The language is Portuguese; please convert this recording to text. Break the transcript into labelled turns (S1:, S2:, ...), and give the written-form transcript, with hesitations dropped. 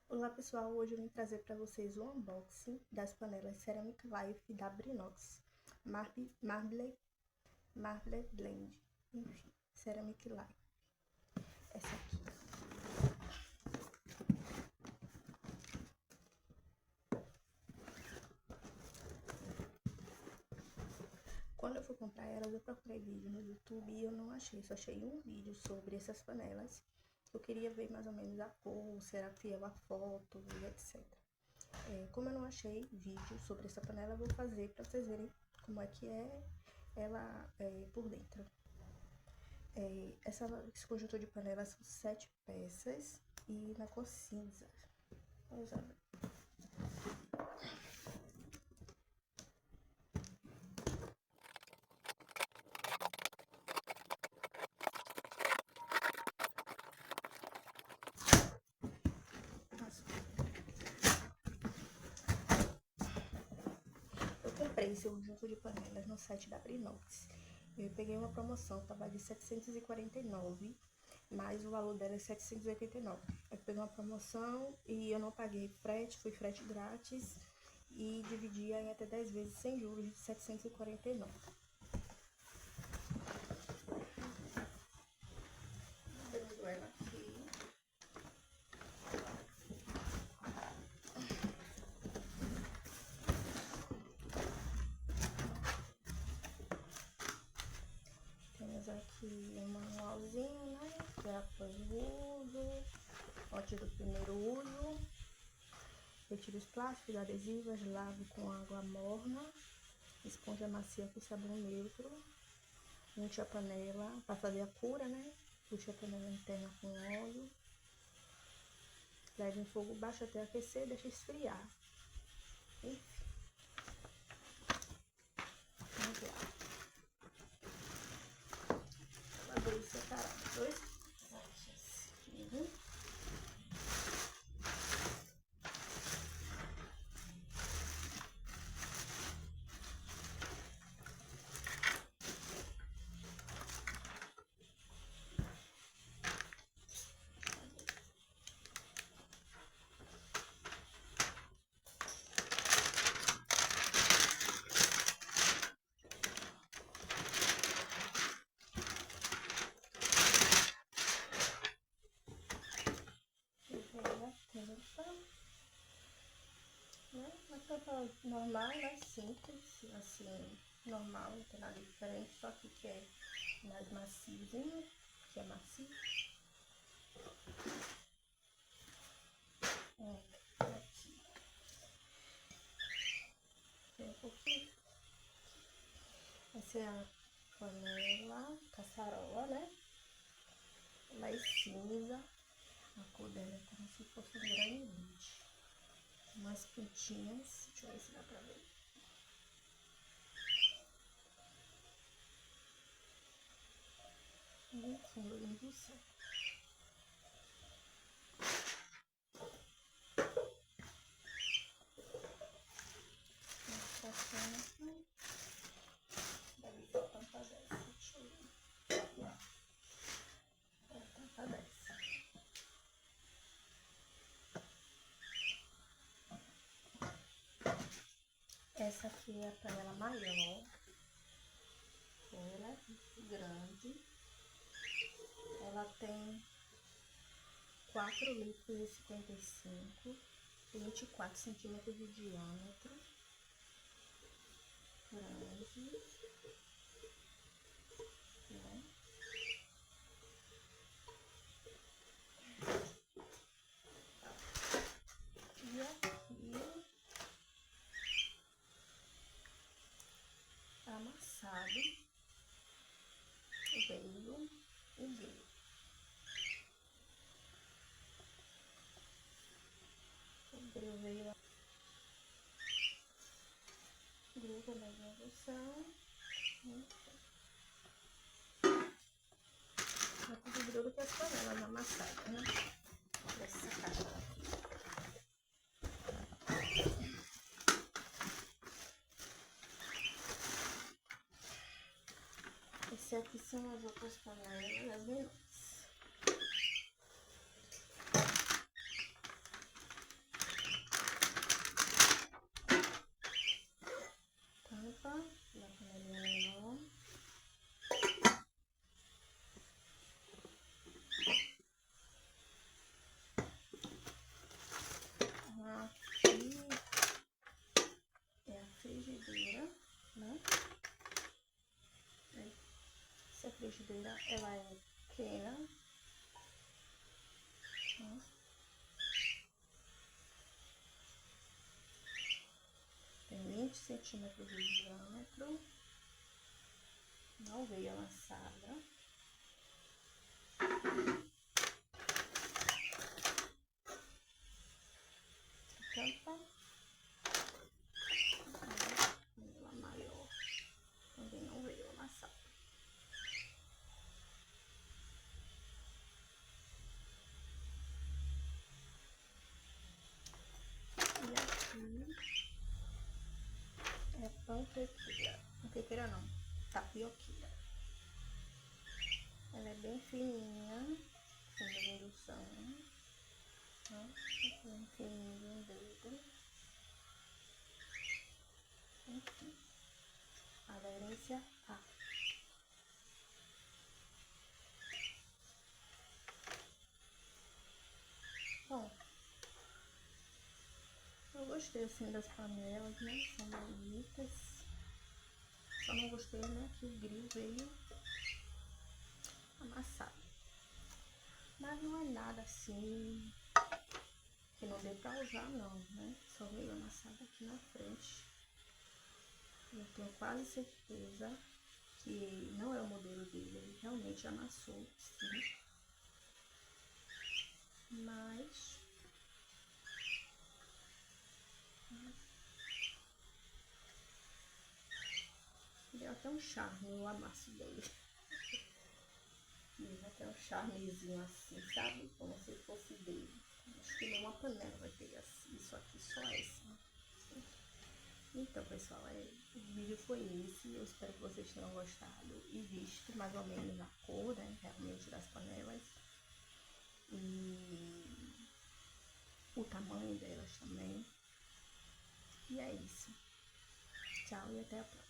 S1: Olá pessoal, hoje eu vim trazer para vocês o unboxing das panelas Ceramic Life da Brinox Marble Blend, enfim, Ceramic Life. Essa aqui. Quando eu fui comprar elas, eu procurei vídeo no YouTube e eu não achei, só achei um vídeo sobre essas panelas. Eu queria ver mais ou menos a cor, se era fiel à foto e etc. Como eu não achei vídeo sobre essa panela, eu vou fazer para vocês verem como é que é ela por dentro. Esse conjunto de panelas são 7 peças e na cor cinza. Vamos ver. Eu comprei esse conjunto de panelas no site da Brinox. Eu peguei uma promoção, tava de 749, mas o valor dela é 789. Eu peguei uma promoção e eu não paguei frete, foi frete grátis e dividi em até 10 vezes sem juros de 749. Abrindo ela aqui. Temos aqui um manualzinho, né? Que é após o uso, antes do primeiro uso. Retire os plásticos, adesivos, lave com água morna, esponja macia com sabão neutro, unte a panela para fazer a cura, né? Puxe a panela interna com óleo, leve em fogo baixo até aquecer e deixe esfriar. Enfim, vamos lá. Abrir separado, 2 caixas. Uma tampa normal, né? Simples, assim, normal, não tem nada diferente, só que é mais maciozinho, que é macio. Aqui. Tem um pouquinho. Essa é a panela, caçarola, né? Ela é cinza, a cor dela é como se fosse um granulite. Umas pintinhas, deixa eu ver se dá pra ver. No fundo da indução. Essa tampa, deve ser a tampa dessa, deixa eu ver. É a tampa dessa. Essa aqui é a panela maior, ela é grande, ela tem 4 litros e 55, 24 centímetros de diâmetro, grande, né? E aqui, amassado, veio o grilo. O grilo veio gruda na indução. É tudo duro que as panelas amassadas, né? Dessa caixa. Esse aqui são as outras panelas, as menores. frigideira, ela é pequena. Tem 20 centímetros de diâmetro. Não veio amassada. Tampa. Ela maior. Também não veio amassada. E aqui é panquequeira. Panquequeira não, tapioqueira. Ela é bem fininha, fundo de indução. Bem fininho de um dedo. Enfim, aderência A. Bom, eu gostei assim das panelas, né? São bonitas. Só não gostei, né? Que o grill veio amassado. Mas não é nada assim que não dê pra usar não, né? Só veio amassado aqui na frente. Eu tenho quase certeza que não é o modelo dele, ele realmente amassou, sim. Mas deu até um charme o amasso dele. Deu até um charmezinho assim, sabe? Como se fosse dele. Acho que nenhuma panela vai ter assim, isso aqui, só essa. Então, pessoal, o vídeo foi esse. Eu espero que vocês tenham gostado e visto mais ou menos a cor, né, realmente das panelas. E o tamanho delas também. E é isso. Tchau e até a próxima.